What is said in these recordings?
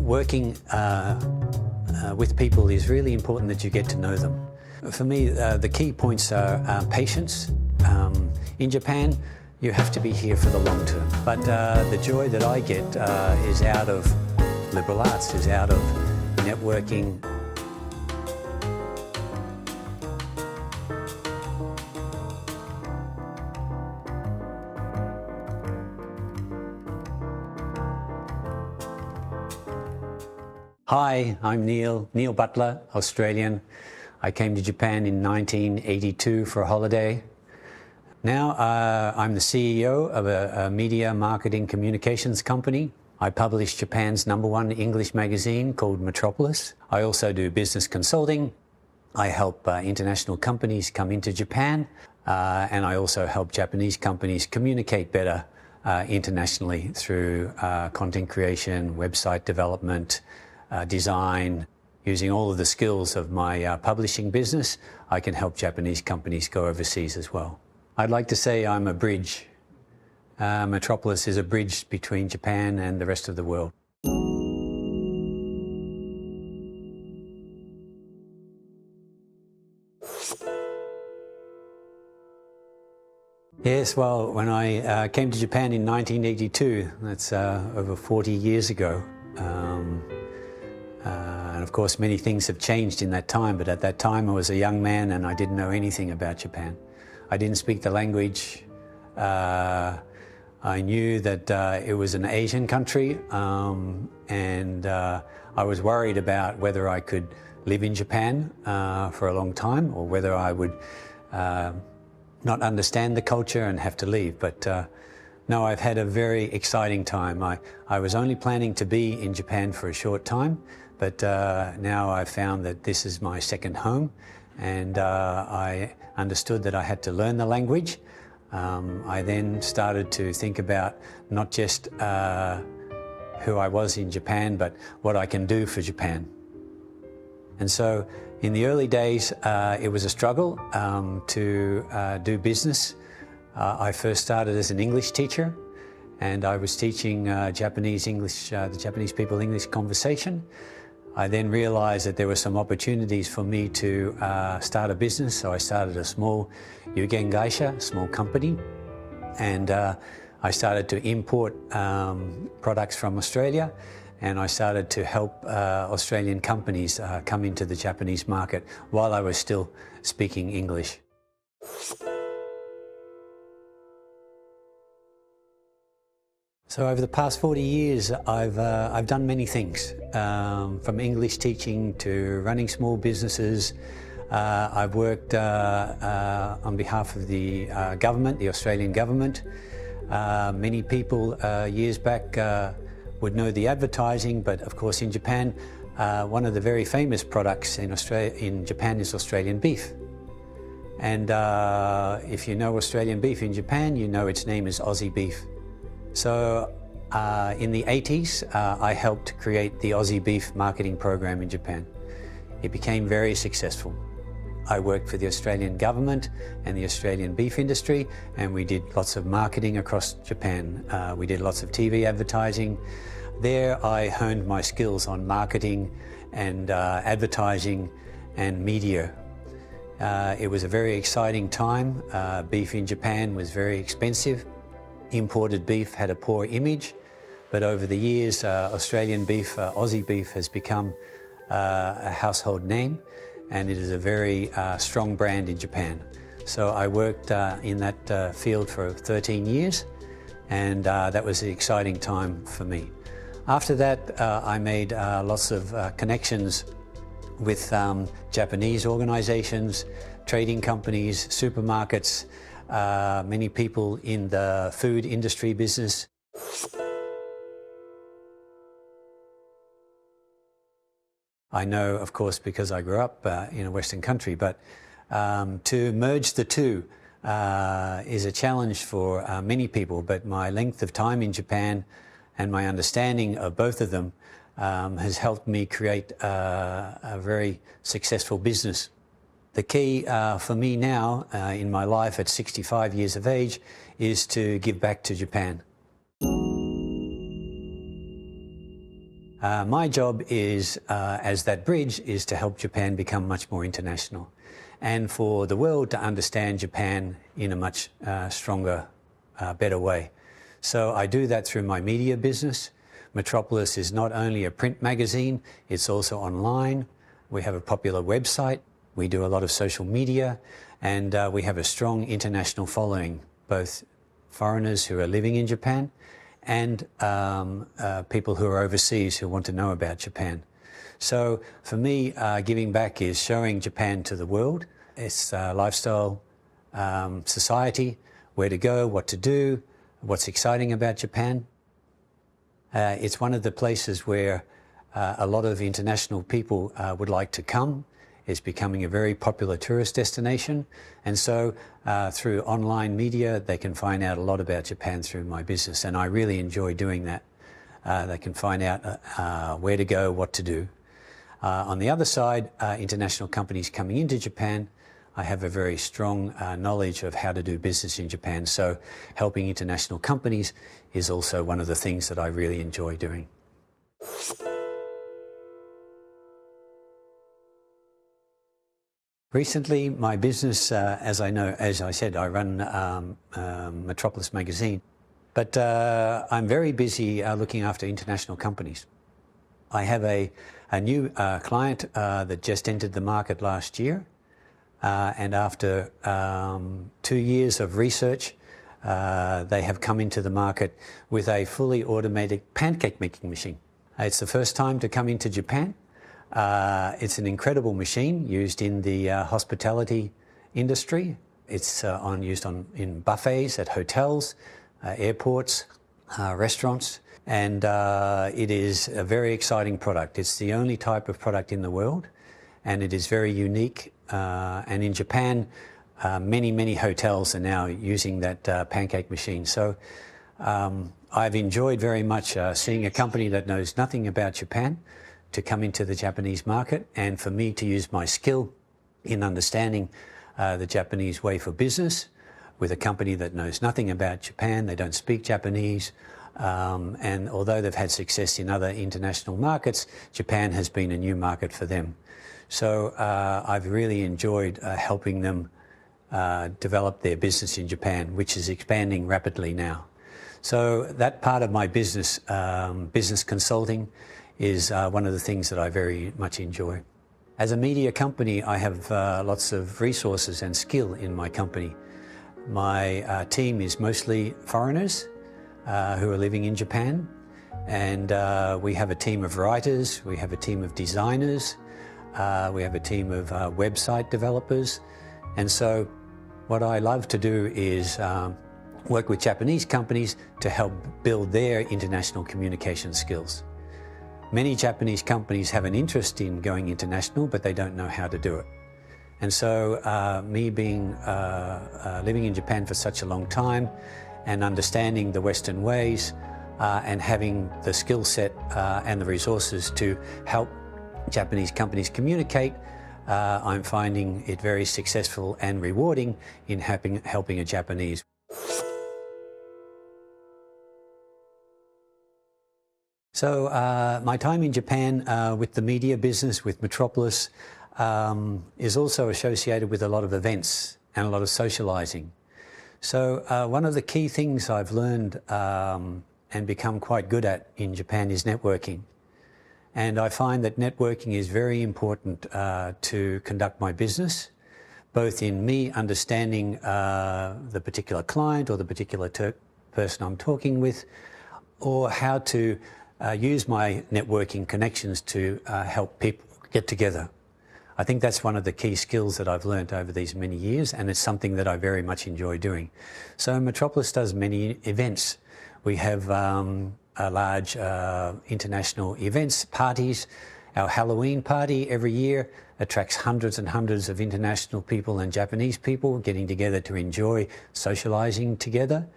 working with people is really important that you get to know them. For me, the key points are patience. In Japan, you have to be here for the long term. But the joy that I get is out of liberal arts, is out of networking. Hi, I'm Neil Butler, Australian. I came to Japan in 1982 for a holiday. Now I'm the CEO of a media marketing communications company. I publish Japan's #1 English magazine called Metropolis. I also do business consulting. I help international companies come into Japan, and I also help Japanese companies communicate better internationally through content creation, website development, design. Using all of the skills of my publishing business, I can help Japanese companies go overseas as well. I'd like to say I'm a bridge. Metropolis is a bridge between Japan and the rest of the world. Yes, well, when I came to Japan in 1982, that's over 40 years ago. And of course, many things have changed in that time, but at that time I was a young man and I didn't know anything about Japan. I didn't speak the language. I knew that it was an Asian country, and I was worried about whether I could live in Japan for a long time or whether I would not understand the culture and have to leave. But no, I've had a very exciting time. I was only planning to be in Japan for a short time, but now I've found that this is my second home, and I understood that I had to learn the language. I then started to think about not just who I was in Japan, but what I can do for Japan. And so in the early days, it was a struggle to do business. I first started as an English teacher, and I was teaching the Japanese people English conversation. I then realized that there were some opportunities for me to start a business, so I started a small yugen gaisha, small company, and I started to import products from Australia, and I started to help Australian companies come into the Japanese market while I was still speaking English. So over the past 40 years, I've done many things, from English teaching to running small businesses. I've worked on behalf of the government, the Australian government. Many people years back would know the advertising, but of course in Japan, one of the very famous products in Japan is Australian beef. And if you know Australian beef in Japan, you know its name is Aussie beef. So in the 80s, I helped create the Aussie beef marketing program in Japan. It became very successful. I worked for the Australian government and the Australian beef industry, and we did lots of marketing across Japan. We did lots of TV advertising. There I honed my skills on marketing and advertising and media. It was a very exciting time. Beef in Japan was very expensive. Imported beef had a poor image, but over the years, Australian beef, Aussie beef has become a household name, and it is a very strong brand in Japan. So I worked in that field for 13 years, and that was an exciting time for me. After that, I made lots of connections with Japanese organizations, trading companies, supermarkets, many people in the food industry business. I know, of course, because I grew up in a Western country, but to merge the two is a challenge for many people, but my length of time in Japan and my understanding of both of them has helped me create a very successful business. The key for me now in my life at 65 years of age is to give back to Japan. My job is, as that bridge, is to help Japan become much more international and for the world to understand Japan in a much stronger, better way. So I do that through my media business. Metropolis is not only a print magazine, it's also online. We have a popular website. We do a lot of social media, and we have a strong international following, both foreigners who are living in Japan and people who are overseas who want to know about Japan. So for me, giving back is showing Japan to the world, its lifestyle, society, where to go, what to do, what's exciting about Japan. It's one of the places where a lot of international people would like to come. It's becoming a very popular tourist destination, and so through online media they can find out a lot about Japan through my business, and I really enjoy doing that. They can find out where to go, what to do. On the other side, international companies coming into Japan, I have a very strong knowledge of how to do business in Japan, so helping international companies is also one of the things that I really enjoy doing. Recently, my business, as I said, I run Metropolis magazine, but I'm very busy looking after international companies. I have a new client that just entered the market last year, and after 2 years of research, they have come into the market with a fully automated pancake making machine. It's the first time to come into Japan. It's an incredible machine used in the hospitality industry. It's used in buffets at hotels, airports, restaurants, and it is a very exciting product. It's the only type of product in the world, and it is very unique. And in Japan, many hotels are now using that pancake machine. So I've enjoyed very much seeing a company that knows nothing about Japan to come into the Japanese market, and for me to use my skill in understanding the Japanese way for business with a company that knows nothing about Japan. They don't speak Japanese, and although they've had success in other international markets, Japan has been a new market for them. So I've really enjoyed helping them develop their business in Japan, which is expanding rapidly now. So that part of my business, business consulting, is one of the things that I very much enjoy. As a media company, I have lots of resources and skill in my company. My team is mostly foreigners who are living in Japan, and we have a team of writers, we have a team of designers, we have a team of website developers, and so what I love to do is work with Japanese companies to help build their international communication skills. Many Japanese companies have an interest in going international, but they don't know how to do it. And so me being living in Japan for such a long time and understanding the Western ways and having the skill set and the resources to help Japanese companies communicate, I'm finding it very successful and rewarding in helping a Japanese. So my time in Japan with the media business, with Metropolis, is also associated with a lot of events and a lot of socializing. So one of the key things I've learned and become quite good at in Japan is networking. And I find that networking is very important to conduct my business, both in me understanding the particular client or the particular person I'm talking with, or how to use my networking connections to help people get together. I think that's one of the key skills that I've learned over these many years, and it's something that I very much enjoy doing. So Metropolis does many events. We have large international events, parties. Our Halloween party every year attracts hundreds and hundreds of international people and Japanese people getting together to enjoy socializing together.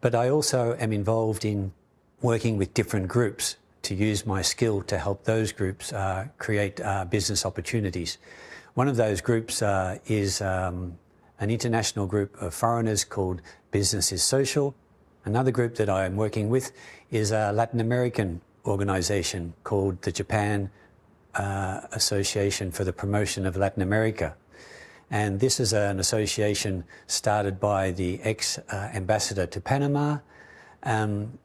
But I also am involved in working with different groups to use my skill to help those groups create business opportunities. One of those groups is an international group of foreigners called Business is Social. Another group that I am working with is a Latin American organization called the Japan Association for the Promotion of Latin America. And this is an association started by the ex-ambassador to Panama, and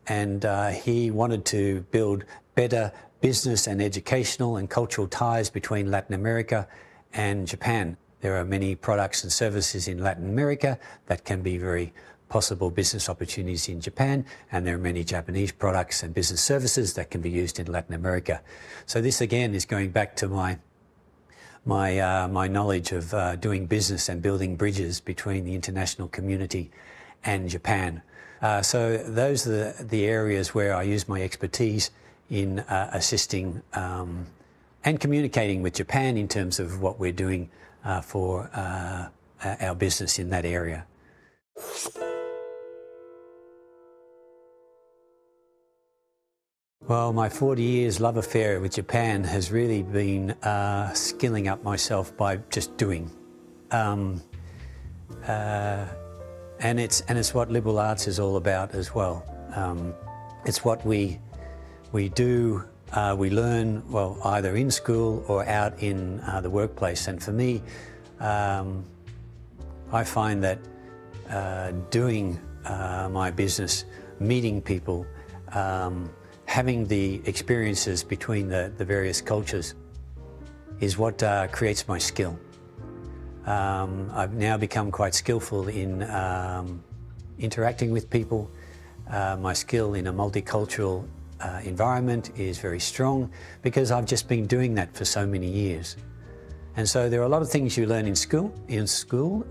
he wanted to build better business and educational and cultural ties between Latin America and Japan. There are many products and services in Latin America that can be very possible business opportunities in Japan, and there are many Japanese products and business services that can be used in Latin America. So this again is going back to my knowledge of doing business and building bridges between the international community and Japan. So those are the areas where I use my expertise in assisting and communicating with Japan in terms of what we're doing for our business in that area. Well, my 40 years love affair with Japan has really been skilling up myself by just doing. And it's what liberal arts is all about as well. It's what we do, we learn, well, either in school or out in the workplace. And for me, I find that doing my business, meeting people, having the experiences between the various cultures is what creates my skill. I've now become quite skillful in interacting with people. My skill in a multicultural environment is very strong because I've just been doing that for so many years. And so there are a lot of things you learn in school,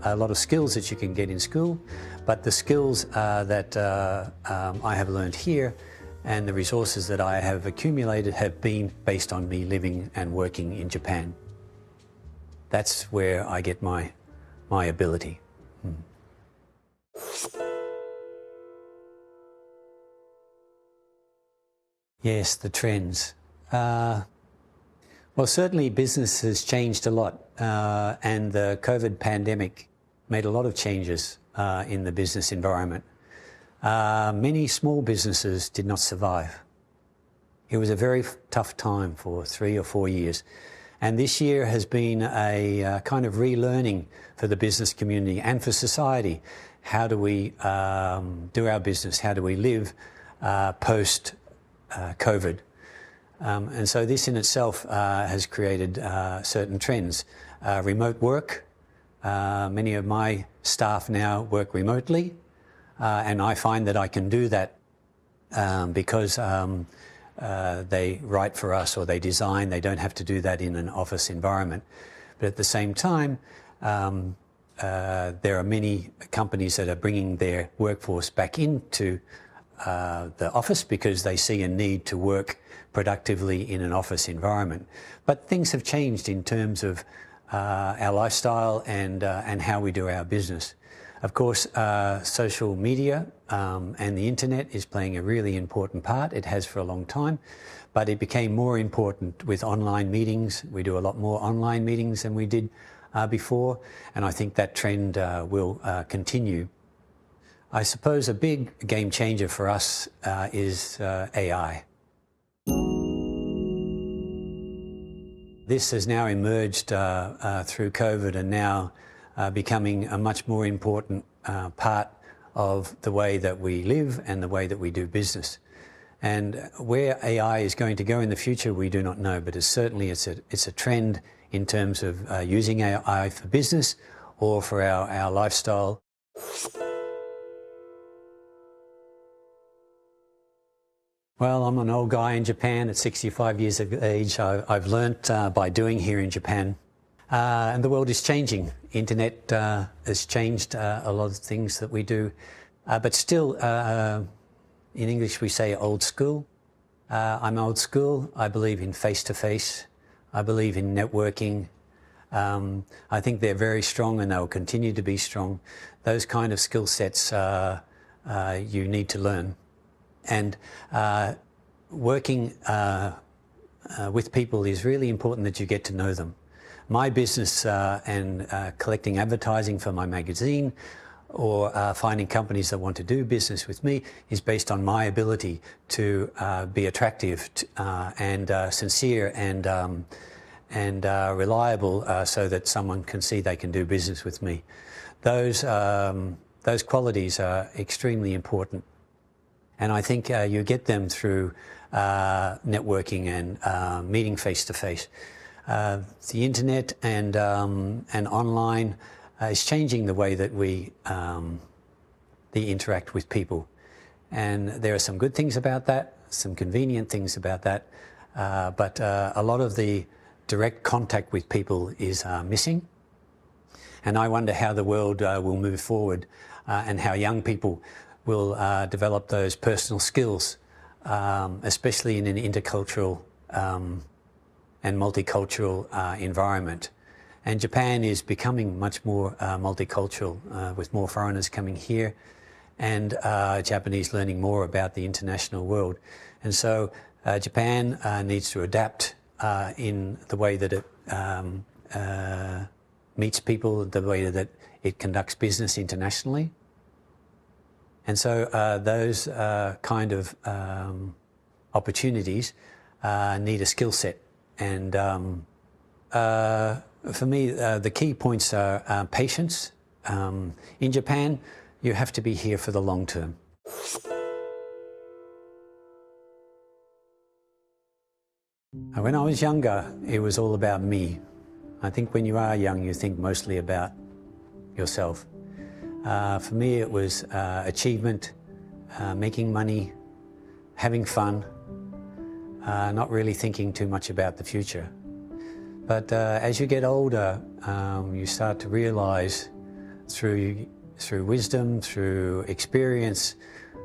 a lot of skills that you can get in school, but the skills that I have learned here and the resources that I have accumulated have been based on me living and working in Japan. That's where I get my ability. Yes, the trends. Well, certainly business has changed a lot, and the COVID pandemic made a lot of changes in the business environment. Many small businesses did not survive. It was a very tough time for 3 or 4 years. And this year has been a kind of relearning for the business community and for society. How do we do our business? How do we live post-COVID? And so this in itself has created certain trends. Remote work. Many of my staff now work remotely. And I find that I can do that because they write for us or they design. They don't have to do that in an office environment. But at the same time, there are many companies that are bringing their workforce back into the office because they see a need to work productively in an office environment. But things have changed in terms of our lifestyle and how we do our business. Of course, social media and the internet is playing a really important part. It has for a long time, but it became more important with online meetings. We do a lot more online meetings than we did before, and I think that trend will continue. I suppose a big game changer for us is AI. This has now emerged through COVID and now becoming a much more important part of the way that we live and the way that we do business. And where AI is going to go in the future, we do not know, but it's a trend in terms of using AI for business or for our lifestyle. Well, I'm an old guy in Japan at 65 years of age. I've learnt by doing here in Japan. And the world is changing. Internet has changed a lot of things that we do. But still, in English we say old school. I'm old school. I believe in face-to-face. I believe in networking. I think they're very strong and they'll continue to be strong. Those kind of skill sets you need to learn. And working with people is really important that you get to know them. My business and collecting advertising for my magazine or finding companies that want to do business with me is based on my ability to be attractive and sincere and reliable, so that someone can see they can do business with me. Those qualities are extremely important, and I think you get them through networking and meeting face to face. The internet and online is changing the way that we interact with people, and there are some good things about that, some convenient things about that, but a lot of the direct contact with people is missing, and I wonder how the world will move forward and how young people will develop those personal skills, especially in an intercultural and multicultural environment. And Japan is becoming much more multicultural, with more foreigners coming here and Japanese learning more about the international world. And so Japan needs to adapt in the way that it meets people, the way that it conducts business internationally. And so those kind of opportunities need a skill set. And for me, the key points are patience. In Japan, you have to be here for the long term. When I was younger, it was all about me. I think when you are young, you think mostly about yourself. For me, it was achievement, making money, having fun, not really thinking too much about the future. But as you get older, you start to realize through wisdom, through experience,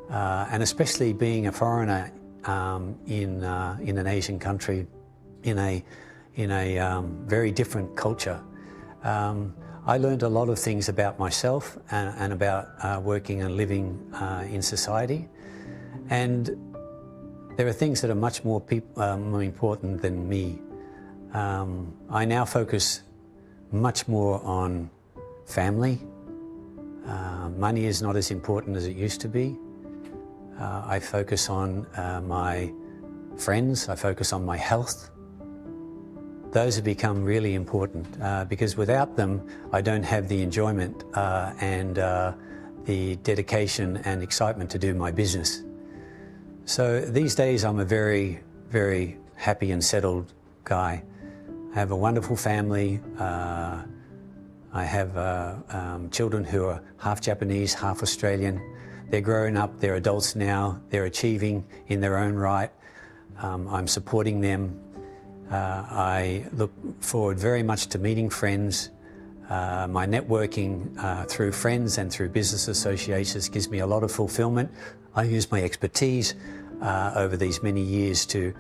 and especially being a foreigner in an Asian country, in a very different culture, I learned a lot of things about myself and about working and living in society. And there are things that are much more important than me. I now focus much more on family. Money is not as important as it used to be. I focus on my friends. I focus on my health. Those have become really important because without them, I don't have the enjoyment and the dedication and excitement to do my business. So these days, I'm a very, very happy and settled guy. I have a wonderful family. I have children who are half Japanese, half Australian. They're grown up, they're adults now, they're achieving in their own right. I'm supporting them. I look forward very much to meeting friends. My networking through friends and through business associations gives me a lot of fulfillment. I use my expertise over these many years to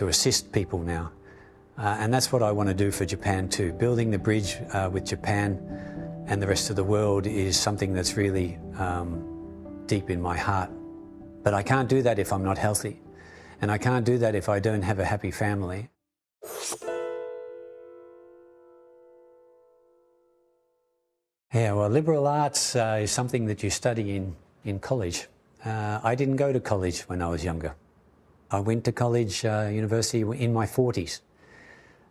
assist people now. And that's what I want to do for Japan too. Building the bridge with Japan and the rest of the world is something that's really deep in my heart. But I can't do that if I'm not healthy. And I can't do that if I don't have a happy family. Yeah, well, liberal arts is something that you study in college. I didn't go to college when I was younger. I went to college, university in my 40s.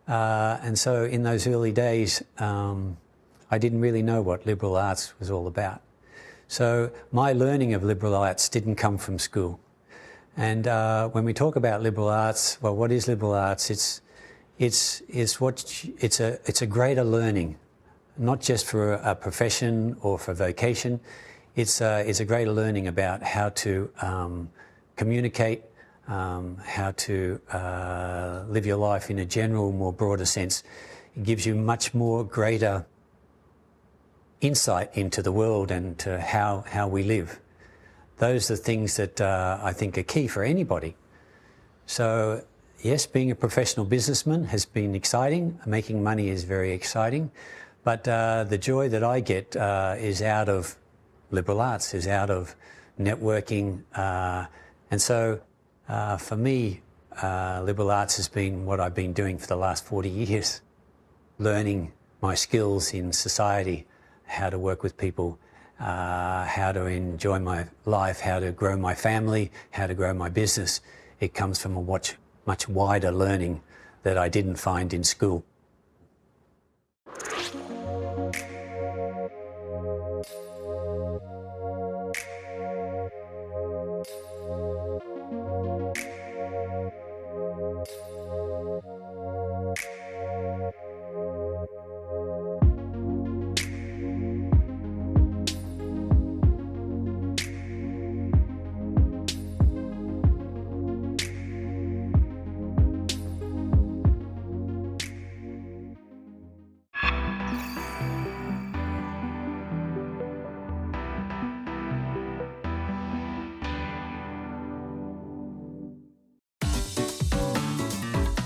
And so in those early days, I didn't really know what liberal arts was all about. So my learning of liberal arts didn't come from school. And when we talk about liberal arts, well, what is liberal arts? It's a greater learning, not just for a profession or for vocation. It's a greater learning about how to communicate, how to live your life in a general, more broader sense. It gives you much more greater insight into the world and to how we live. Those are things that I think are key for anybody. So yes, being a professional businessman has been exciting. Making money is very exciting. But the joy that I get is out of liberal arts, is out of networking. And so for me, liberal arts has been what I've been doing for the last 40 years, learning my skills in society how to work with people, how to enjoy my life, how to grow my family, how to grow my business. It comes from a much wider learning that I didn't find in school.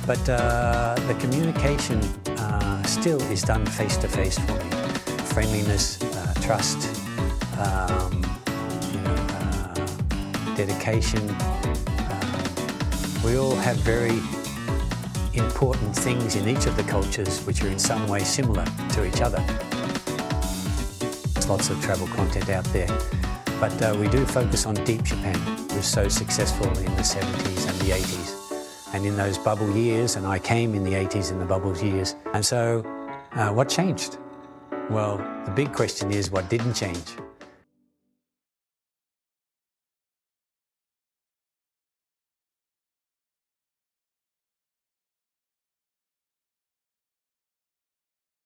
But the communication still is done face-to-face for me. Friendliness, trust, dedication. We all have very important things in each of the cultures which are in some way similar to each other. There's lots of travel content out there, but we do focus on Deep Japan. It was so successful in the 70s and the 80s. And in those bubble years, and I came in the 80s in the bubble years. And so what changed? Well, the big question is what didn't change?